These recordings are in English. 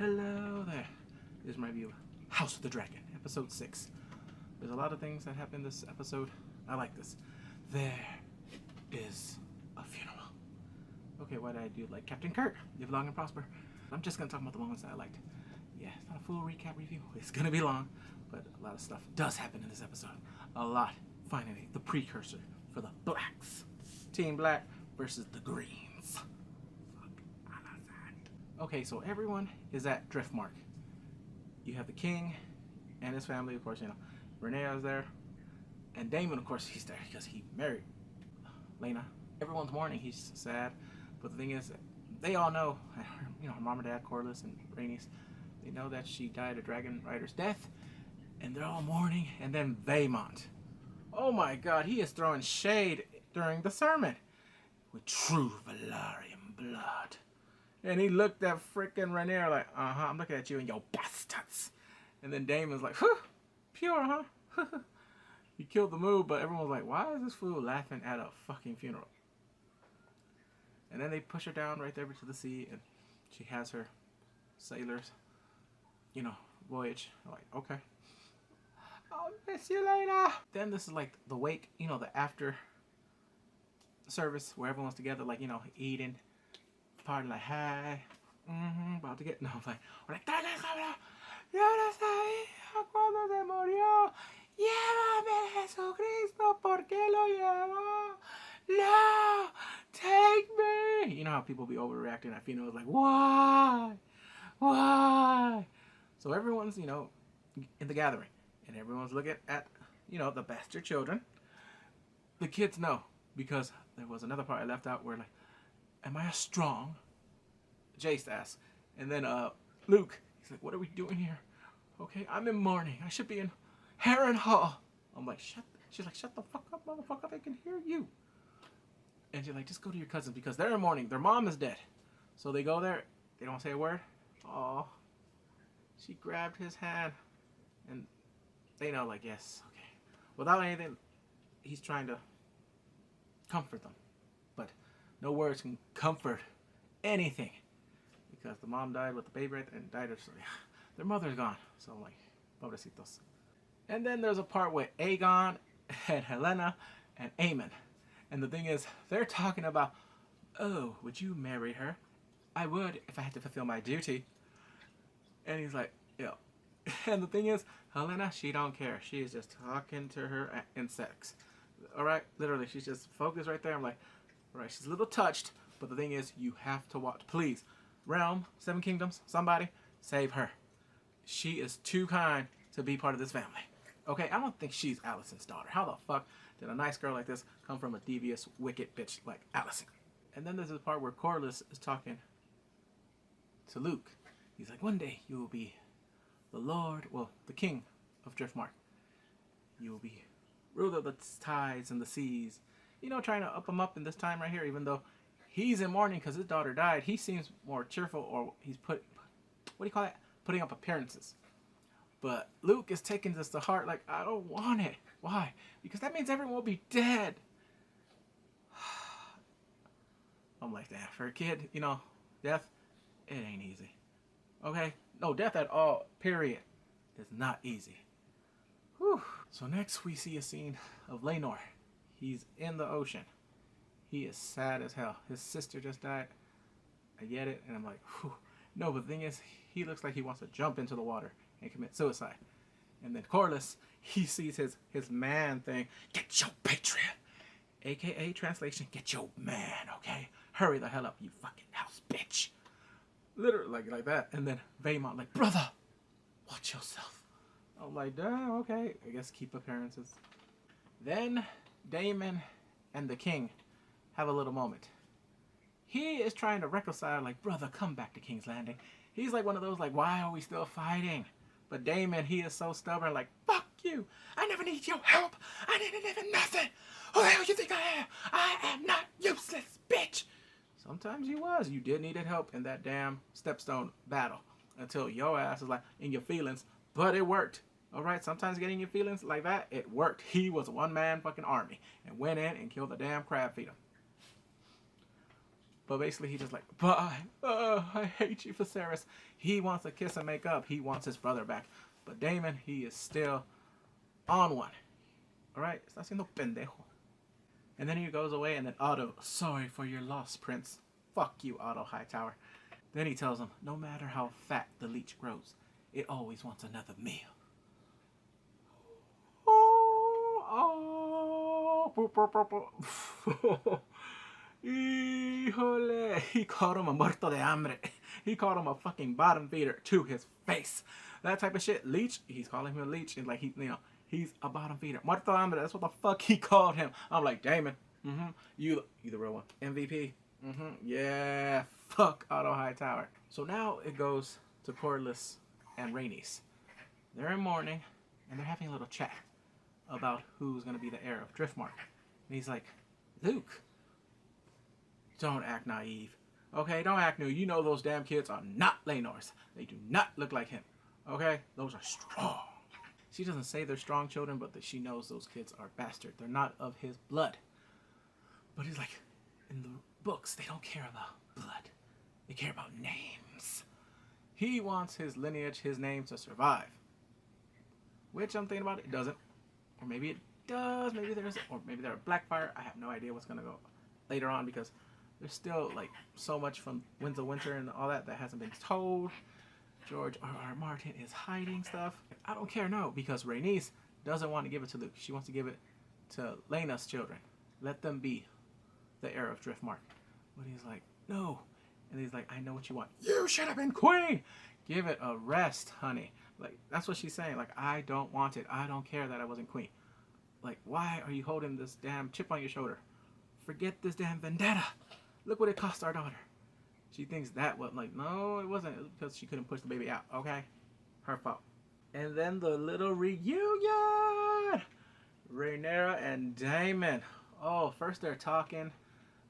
Hello there. This is my review of House of the Dragon, episode 6. There's a lot of things that happen in this episode. I like this. There is a funeral. Okay, what did I do? Like Captain Kirk, live long and prosper. I'm just going to talk about the moments that I liked. Yeah, it's not a full recap review. It's going to be long, but a lot of stuff does happen in this episode. A lot. Finally, the precursor for the Blacks. Team Black versus the Greens. Okay, so everyone is at Driftmark. You have the king and his family, of course, you know. Rhaenyra is there. And Daemon, of course, he's there because he married Laena. Everyone's mourning. He's sad. But the thing is, they all know, you know, her mom and dad, Corlys and Rhaenys, they know that she died a dragon rider's death. And they're all mourning. And then Aemond. Oh my god, he is throwing shade during the sermon. With true Valyrian blood. And he looked at frickin' Rhaenyra like, I'm looking at you and your bastards. And then Daemon's like, pure, huh? He killed the mood, but everyone was like, why is this fool laughing at a fucking funeral? And then they push her down right there to the sea, and she has her sailors, you know, voyage. I'm like, okay. I'll miss you later. Then this is like the wake, you know, the after service where everyone's together, like, you know, eating. Party like, hey, about to get, no, we're like, dale, cabrón, yo no sabía cuando se murió, llévame Jesucristo, ¿por qué lo llevó? No, take me. You know how people be overreacting at funerals, like, why? So everyone's, you know, in the gathering, and everyone's looking at, you know, the bastard children. The kids know, because there was another part I left out where, like, am I a strong? Jace asks. And then Luke, he's like, what are we doing here? Okay, I'm in mourning. I should be in Harrenhal. I'm like, she's like, shut the fuck up, motherfucker. They can hear you. And she's like, just go to your cousins because they're in mourning. Their mom is dead. So they go there. They don't say a word. Oh, she grabbed his hand. And they know, like, yes, okay. Without anything, he's trying to comfort them. But no words can comfort anything. Because the mom died with the baby right there and died of, their mother's gone. So I'm like, pobrecitos. And then there's a part with Aegon and Helena and Aemond. And the thing is, they're talking about, oh, would you marry her? I would if I had to fulfill my duty. And he's like, yeah. And the thing is, Helena, she don't care. She is just talking to her in sex. Alright? Literally, she's just focused right there. I'm like, alright, she's a little touched. But the thing is, you have to watch. Please. Realm, Seven Kingdoms, somebody, save her. She is too kind to be part of this family. Okay, I don't think she's Alicent's daughter. How the fuck did a nice girl like this come from a devious, wicked bitch like Alicent? And then there's this part where Corlys is talking to Luke. He's like, one day you will be the Lord, well, the King of Driftmark. You will be ruler of the tides and the seas. You know, trying to up him up in this time right here, even though he's in mourning because his daughter died. He seems more cheerful, or he's what do you call it? Putting up appearances. But Luke is taking this to heart like, I don't want it. Why? Because that means everyone will be dead. I'm like, damn, for a kid, you know, death, it ain't easy. Okay? No, death at all, period, is not easy. Whew. So next we see a scene of Laenor. He's in the ocean. He is sad as hell. His sister just died. I get it. And I'm like, whew. No, but the thing is, he looks like he wants to jump into the water and commit suicide. And then Corlys, he sees his man thing. Get your patriot. AKA translation, get your man, okay? Hurry the hell up, you fucking house bitch. Literally like that. And then Aemond like, brother, watch yourself. I'm like, damn, okay. I guess keep appearances. Then Daemon and the king have a little moment. He is trying to reconcile, like, brother, come back to King's Landing. He's like one of those, like, why are we still fighting? But Daemon, he is so stubborn, like, fuck you. I never need your help. I didn't even nothing. Who the hell you think I am? I am not useless, bitch. Sometimes you was. You did need help in that damn Stepstone battle. Until your ass is like, in your feelings. But it worked. Alright, sometimes getting your feelings like that, it worked. He was a one-man fucking army. And went in and killed the damn crab feeder. But basically, he just like, bye. I hate you, Viserys. He wants to kiss and make up. He wants his brother back. But Daemon, he is still on one. All right, está haciendo pendejo. And then he goes away, and then Otto, sorry for your loss, Prince. Fuck you, Otto Hightower. Then he tells him, no matter how fat the leech grows, it always wants another meal. Híjole. He called him a muerto de hambre. He called him a fucking bottom feeder to his face. That type of shit. Leech, he's calling him a leech, and like he's a bottom feeder. Muerto de hambre, that's what the fuck he called him. I'm like, Daemon, you the real one. MVP. Yeah, fuck Otto Hightower. So now it goes to Corlys and Rhaenys. They're in mourning, and they're having a little chat about who's going to be the heir of Driftmark. And he's like, Luke, don't act naive. Okay, don't act new. You know those damn kids are not Laenor's. They do not look like him. Okay, those are strong. She doesn't say they're strong children, but that she knows those kids are bastard. They're not of his blood. But he's like, in the books, they don't care about blood. They care about names. He wants his lineage, his name to survive. Which I'm thinking about, it doesn't. Or maybe it does. Maybe there's, or maybe they're a Blackfire. I have no idea what's gonna go later on because there's still like so much from Winds of Winter and all that hasn't been told. George R.R. Martin is hiding stuff. I don't care, no, because Rhaenys doesn't want to give it to Luke. She wants to give it to Laena's children. Let them be the heir of Driftmark. But he's like, no. And he's like, I know what you want. You should have been queen. Give it a rest, honey. Like, that's what she's saying. Like, I don't want it. I don't care that I wasn't queen. Like, why are you holding this damn chip on your shoulder? Forget this damn vendetta. Look what it cost our daughter. She thinks that was like, no, it wasn't. It was because she couldn't push the baby out. Okay? Her fault. And then the little reunion. Rhaenyra and Daemon. Oh, first they're talking.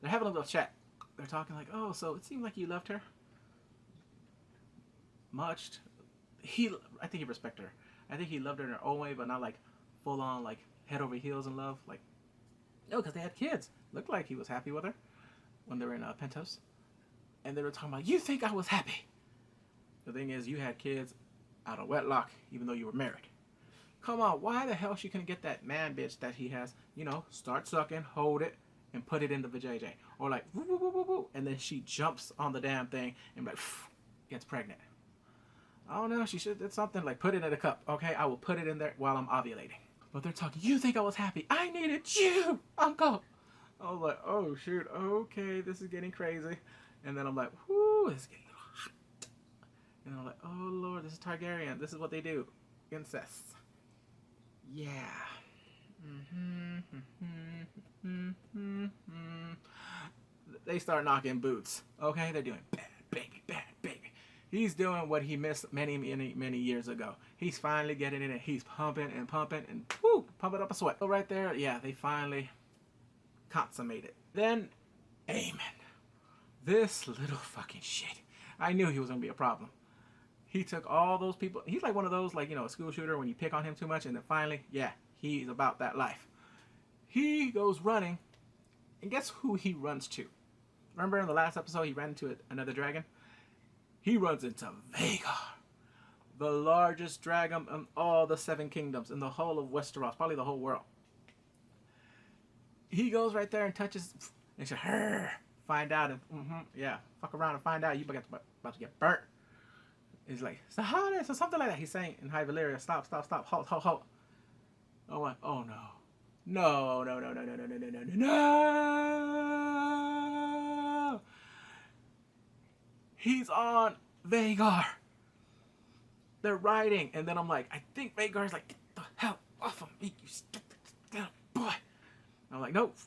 They're having a little chat. They're talking like, oh, so it seemed like you loved her. Much. I think he respected her. I think he loved her in her own way, but not like full on like head over heels in love. Like, no, because they had kids. Looked like he was happy with her when they were in Pentos. And they were talking about, you think I was happy? The thing is, you had kids out of wedlock, even though you were married. Come on, why the hell she couldn't get that man bitch that he has? You know, start sucking, hold it, and put it in the vajayjay. Or like, woo, woo, woo, woo, woo, and then she jumps on the damn thing and like, gets pregnant. I don't know, she should did something like put it in a cup. Okay, I will put it in there while I'm ovulating. But they're talking, you think I was happy? I needed you, uncle. I was like, oh shoot, okay, this is getting crazy. And then I'm like, whoo, this is getting a little hot. And I'm like, oh lord, this is Targaryen. This is what they do. Incest. Yeah. They start knocking boots. Okay, they're doing bad baby, bad baby. He's doing what he missed many, many, many years ago. He's finally getting in it. He's pumping and pumping and whoo, pumping up a sweat. So right there, yeah, they finally consummate it. Then, Aemond. This little fucking shit. I knew he was gonna be a problem. He took all those people. He's like one of those, like, you know, a school shooter when you pick on him too much and then finally, yeah, he's about that life. He goes running, and guess who he runs to? Remember in the last episode he ran into another dragon? He runs into Vhagar, the largest dragon in all the 7 kingdoms, in the whole of Westeros, probably the whole world. He goes right there and touches, and says, find out if, yeah, fuck around and find out you about to get burnt. He's like, Sahanis, or something like that. He's saying in High Valyria, stop, halt. Oh, my, oh no. No. He's on Vhagar. They're riding, and then I'm like, I think Vhagar's like, get the hell off of me, you stupid little boy. And I'm like, nope.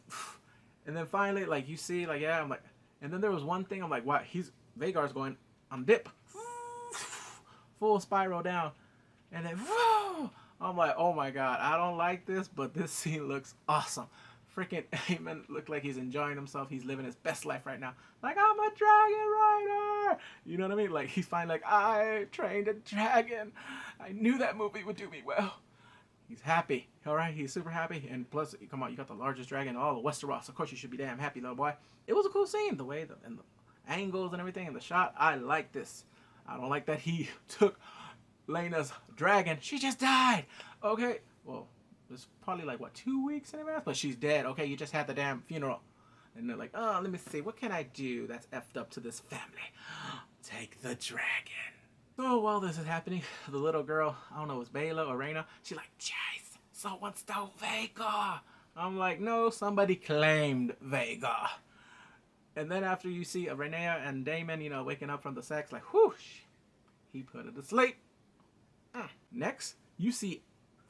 And then finally, like, you see, like, yeah, I'm like, and then there was one thing, I'm like, wow, Vhagar's going on dip. Full spiral down. And then, whoa! I'm like, oh my god, I don't like this, but this scene looks awesome. Freaking Aemond looked like he's enjoying himself. He's living his best life right now. Like, I'm a dragon rider! You know what I mean? Like, he's finally like, I trained a dragon. I knew that movie would do me well. He's happy. All right, he's super happy. And plus, come on, you got the largest dragon in all of Westeros. Of course, you should be damn happy, little boy. It was a cool scene, the way and the angles and everything, and the shot. I like this. I don't like that he took Lena's dragon. She just died. Okay, well, it's probably like what, 2 weeks in advance, but she's dead. Okay, you just had the damn funeral. And they're like, oh, let me see, what can I do that's effed up to this family? Take the dragon. So while this is happening, the little girl, I don't know, it's Bela or Rhaena, she's like, Jace, someone stole Vhagar. I'm like, no, somebody claimed Vhagar. And then after you see Rhaenyra and Daemon, you know, waking up from the sex, like, whoosh, he put it to sleep. Next, you see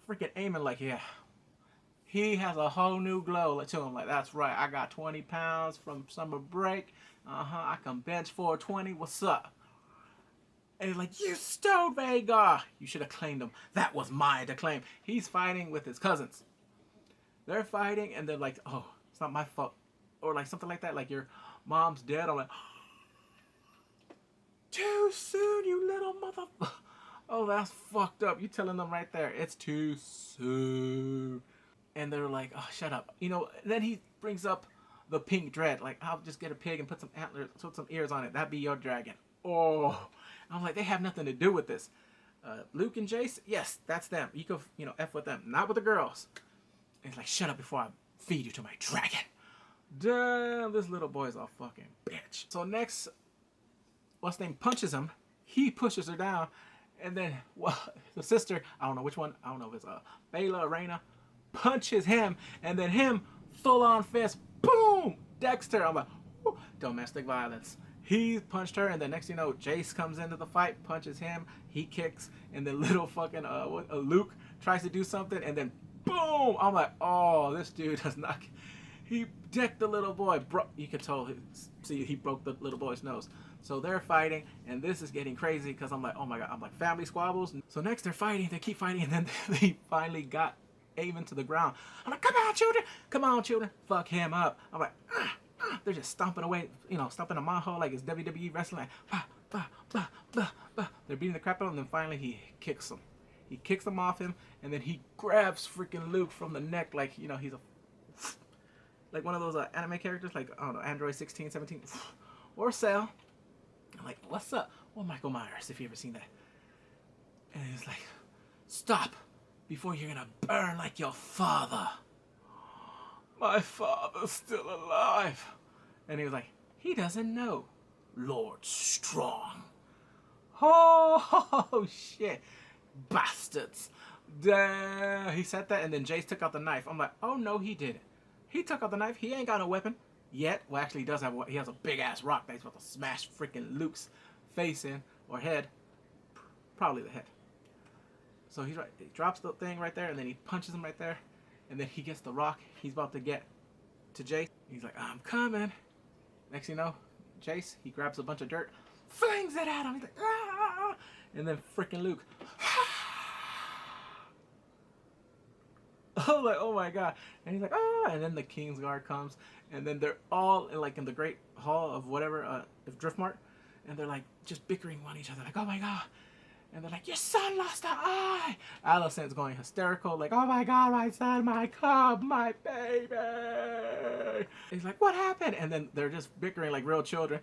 freaking Aemond, like, yeah, he has a whole new glow to him. Like, that's right, I got 20 pounds from summer break. I can bench 420. What's up? And he's like, you stole Vhagar. You should have claimed him. That was mine to claim. He's fighting with his cousins. They're fighting, and they're like, oh, it's not my fault. Or like something like that, like your mom's dead. I'm like, too soon, you little mother. Oh, that's fucked up. You telling them right there, it's too soon. And they're like, oh, shut up. You know, then he brings up the pink dread. Like, I'll just get a pig and put some antlers, put some ears on it. That'd be your dragon. Oh. I'm like, they have nothing to do with this. Luke and Jace, yes, that's them. You can, you know, F with them. Not with the girls. And he's like, shut up before I feed you to my dragon. Damn, this little boy's a fucking bitch. So next, what's name punches him. He pushes her down. And then, well, the sister, I don't know which one. I don't know if it's Bela or Rhaena, punches him. And then him, full on fist, boom, Dexter. I'm like, whoo, domestic violence. He punched her, and then next thing you know, Jace comes into the fight, punches him, he kicks, and then little fucking Luke tries to do something, and then boom! I'm like, oh, this dude does not. He decked the little boy. You could tell. See, he broke the little boy's nose. So they're fighting, and this is getting crazy because I'm like, oh my god, I'm like family squabbles. So next they're fighting, they keep fighting, and then they finally got Aemond to the ground. I'm like, come on, children, fuck him up. I'm like, they're just stomping away, you know, stomping a maho like it's WWE wrestling. Like, bah, bah, bah, bah, bah. They're beating the crap out of him, and then finally he kicks him. He kicks him off him, and then he grabs freaking Luke from the neck like, you know, he's like one of those anime characters, like, I don't know, Android 16, 17, or Cell. I'm like, what's up? Well, Michael Myers, if you ever seen that. And he's like, stop before you're gonna burn like your father. My father's still alive. And he was like, he doesn't know Lord Strong. Oh, shit. Bastards. Damn. He said that, and then Jace took out the knife. I'm like, oh, no, he didn't. He took out the knife. He ain't got no weapon yet. Well, actually, he does have one. He has a big-ass rock that he's about to smash freaking Luke's face in, or head. Probably the head. So he's right. He drops the thing right there, and then he punches him right there. And then he gets the rock. He's about to get to Jace. He's like, I'm coming. Next thing you know, Jace, he grabs a bunch of dirt, flings it at him. He's like, ah! And then freaking Luke. Oh, like, oh my god. And he's like, ah! And then the Kingsguard comes. And then they're all in the Great Hall of whatever, of Driftmark. And they're like just bickering on each other. Like, oh my god. And they're like, your son lost an eye. Alicent's going hysterical, like, oh my god, my son, my cub, my baby. He's like, what happened? And then they're just bickering like real children.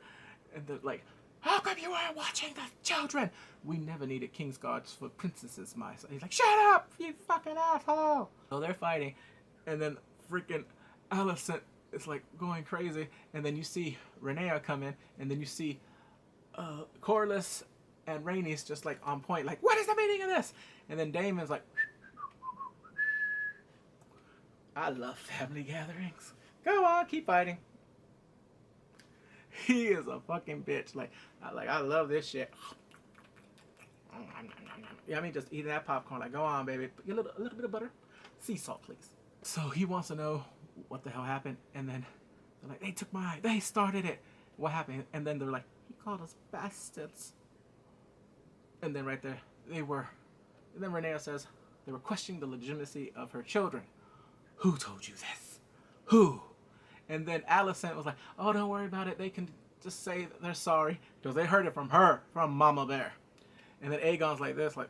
And they're like, how come you weren't watching the children? We never needed Kingsguards for princesses, my son. He's like, shut up, you fucking asshole. So they're fighting. And then freaking Alicent is like going crazy. And then you see Rhaenyra come in. And then you see Corlys and Rhaenys just like on point, like, what is the meaning of this? And then Daemon's like, I love family gatherings. Go on, keep fighting. He is a fucking bitch. Like I love this shit. Yeah, I mean, just eating that popcorn. Like, go on, baby. Get a little bit of butter. Sea salt, please. So he wants to know what the hell happened. And then they're like, they started it. What happened? And then they're like, he called us bastards. And then right there, and then Rhaenyra says, they were questioning the legitimacy of her children. Who told you this? Who? And then Alicent was like, oh, don't worry about it. They can just say that they're sorry. Because they heard it from her, from Mama Bear. And then Aegon's like this, like,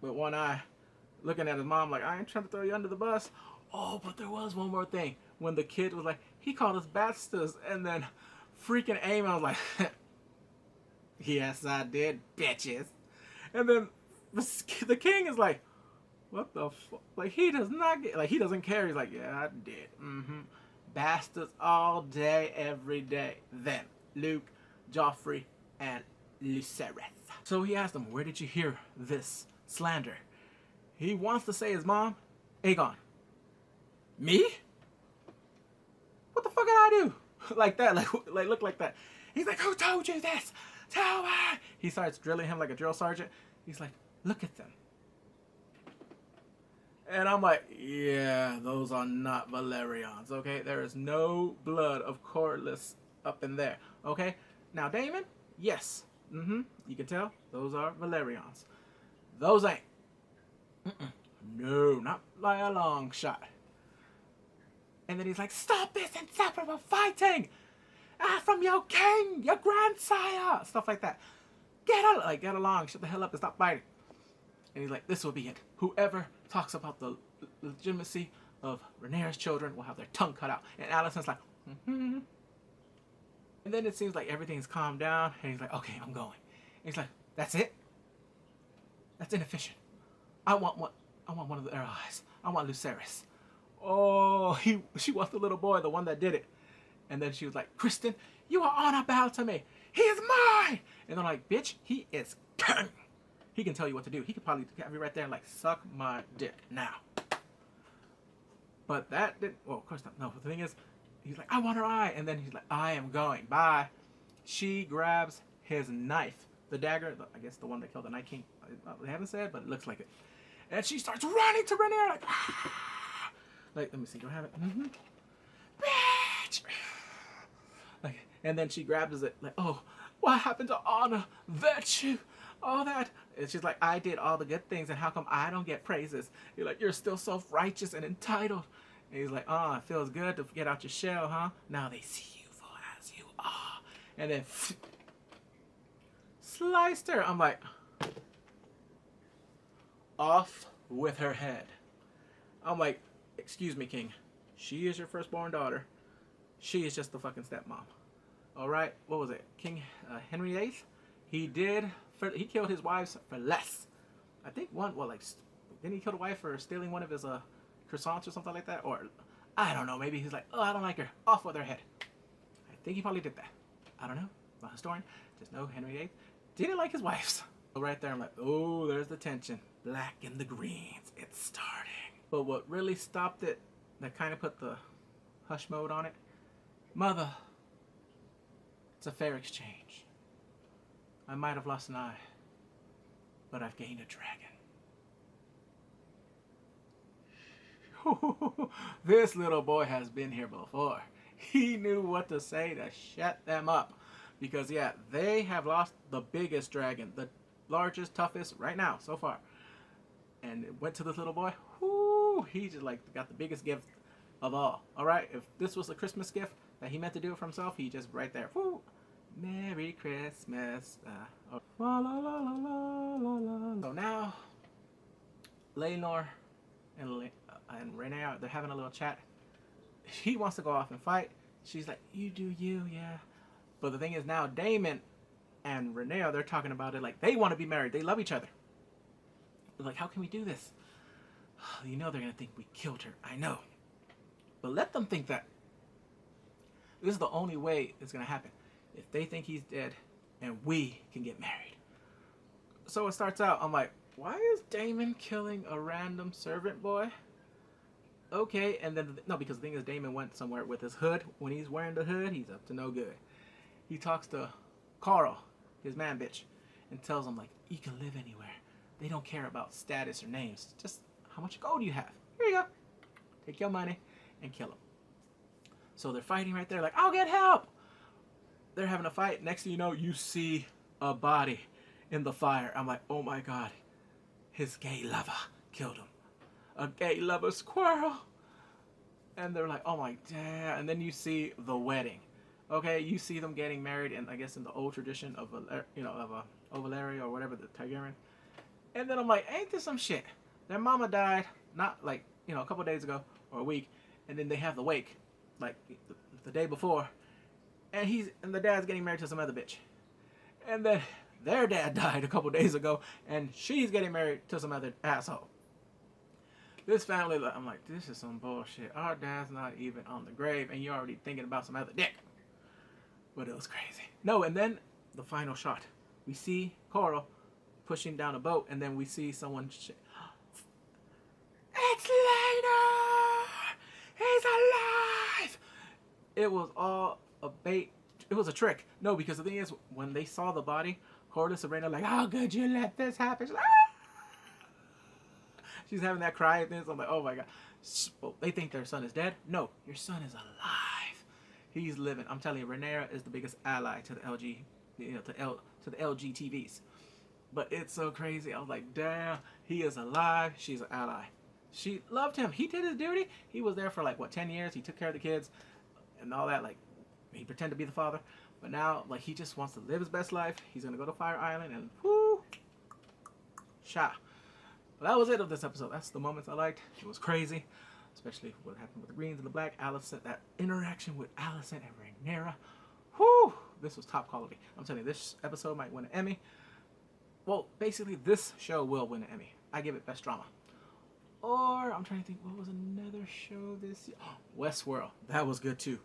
with one eye. looking at his mom like, I ain't trying to throw you under the bus. Oh, but there was one more thing. When the kid was like, he called us bastards, and then freaking Aemond was like, yes, I did, bitches. And then the king is like, what the fuck? Like, he does not get, like, he doesn't care. He's like, yeah, I did. Bastards all day, every day. Them, Luke, Joffrey, and Lucerys. So he asked him, where did you hear this slander? He wants to say his mom, Aegon. Me? What the fuck did I do? Like that, like look like that. He's like, who told you this? Tell me. He starts drilling him like a drill sergeant. He's like, look at them. And I'm like, yeah, those are not Valerians, okay? There is no blood of Corlys up in there, okay? Now, Daemon, yes. You can tell those are Valerians. Those ain't. No, not by a long shot. And then he's like, stop this insufferable fighting! From your king, your grandsire! Stuff like that. Get along, shut the hell up and stop fighting. And he's like, this will be it. Whoever talks about the legitimacy of Rhaenyra's children will have their tongue cut out. And Alicent's like, And then it seems like everything's calmed down. And he's like, okay, I'm going. And he's like, that's it? That's inefficient. I want one of their eyes. I want Lucerys. Oh, she wants the little boy, the one that did it. And then she was like, Kristen, you are on about to me. He is mine. And I'm like, bitch, he is king. He can tell you what to do. He could probably have you right there and like, suck my dick now. But that didn't, well, of course not. No, but the thing is, he's like, I want her eye. And then he's like, I am going. Bye. She grabs his knife. The dagger, I guess the one that killed the Night King. They haven't said, but it looks like it. And she starts running to Rhaenyra like, like, let me see, do I have it? Bitch! Like, and then she grabs it, like, oh, what happened to honor, virtue, all that? And she's like, I did all the good things, and how come I don't get praises? You're like, you're still self-righteous and entitled. And he's like, oh, it feels good to get out your shell, huh? Now they see you for as you are. And then sliced her. I'm like, off with her head. I'm like, excuse me, King. She is your firstborn daughter. She is just the fucking stepmom. All right, what was it? King Henry VIII? He killed his wives for less. I think one, well, like, didn't he kill the wife for stealing one of his croissants or something like that? Or, I don't know, maybe he's like, oh, I don't like her. Off with her head. I think he probably did that. I don't know. I'm not a historian. Just know Henry VIII didn't like his wives. So right there, I'm like, oh, there's the tension. Black and the greens. It's starting. But what really stopped it, that kind of put the hush mode on it, Mother, it's a fair exchange. I might have lost an eye, but I've gained a dragon. This little boy has been here before. He knew what to say to shut them up. Because, yeah, they have lost the biggest dragon, the largest, toughest right now, so far. And it went to this little boy. Whoo, he just, like, got the biggest gift of all. All right, if this was a Christmas gift that he meant to do it for himself, he just right there. Whoo, Merry Christmas. La, la, la, la, la, la. So now, Laenor and Rhaenyra, they're having a little chat. He wants to go off and fight. She's like, you do you, yeah. But the thing is now, Daemon and Rhaenyra, they're talking about it like they want to be married. They love each other. They're like, how can we do this? You know they're going to think we killed her. I know. But let them think that. This is the only way it's going to happen. If they think he's dead and we can get married. So it starts out, I'm like, why is Daemon killing a random servant boy? Okay, and then, no, because the thing is, Daemon went somewhere with his hood. When he's wearing the hood, he's up to no good. He talks to Carl, his man bitch, and tells him, like, you can live anywhere. They don't care about status or names. Just how much gold you have. Here you go. Take your money and kill him. So they're fighting right there, like, I'll get help. They're having a fight. Next thing you know, you see a body in the fire. I'm like, oh my God. His gay lover killed him. A gay lover squirrel. And they're like, oh my damn. And then you see the wedding. Okay, you see them getting married, and I guess in the old tradition of Valeria or whatever, the Targaryen. And then I'm like, ain't this some shit? Their mama died not like, you know, a couple days ago or a week, and then they have the wake like the day before, and the dad's getting married to some other bitch, and then their dad died a couple days ago, and she's getting married to some other asshole. This family, I'm like, this is some bullshit. Our dad's not even on the grave, and you're already thinking about some other dick. But it was crazy. No, and then the final shot. We see Coral pushing down a boat, and then we see someone. It's later! He's alive! It was all a bait. It was a trick. No, because the thing is, when they saw the body, Coral and Serena like, how could you let this happen? She's like, ah! She's having that cry thing. So I'm like, oh my god. Well, they think their son is dead. No, your son is alive. He's living. I'm telling you, Rhaenyra is the biggest ally to the LG, you know, to the LGTVs. But it's so crazy. I was like, damn, he is alive. She's an ally. She loved him. He did his duty. He was there for like what 10 years. He took care of the kids and all that. Like he pretended to be the father, but now like he just wants to live his best life. He's gonna go to Fire Island and whoo, shot. Well, that was it of this episode. That's the moments I liked. It was crazy, especially what happened with the greens and the black. Alicent, that interaction with Alicent and Rhaenyra. Whew, this was top quality. I'm telling you, this episode might win an Emmy. Well, basically, this show will win an Emmy. I give it best drama. Or I'm trying to think, what was another show this year? Oh, Westworld. That was good too.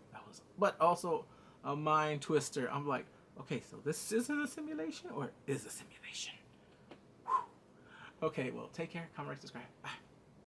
But also a mind twister. I'm like, okay, so this isn't a simulation, or is a simulation? Okay, well, take care. Comment, rate, subscribe. Bye.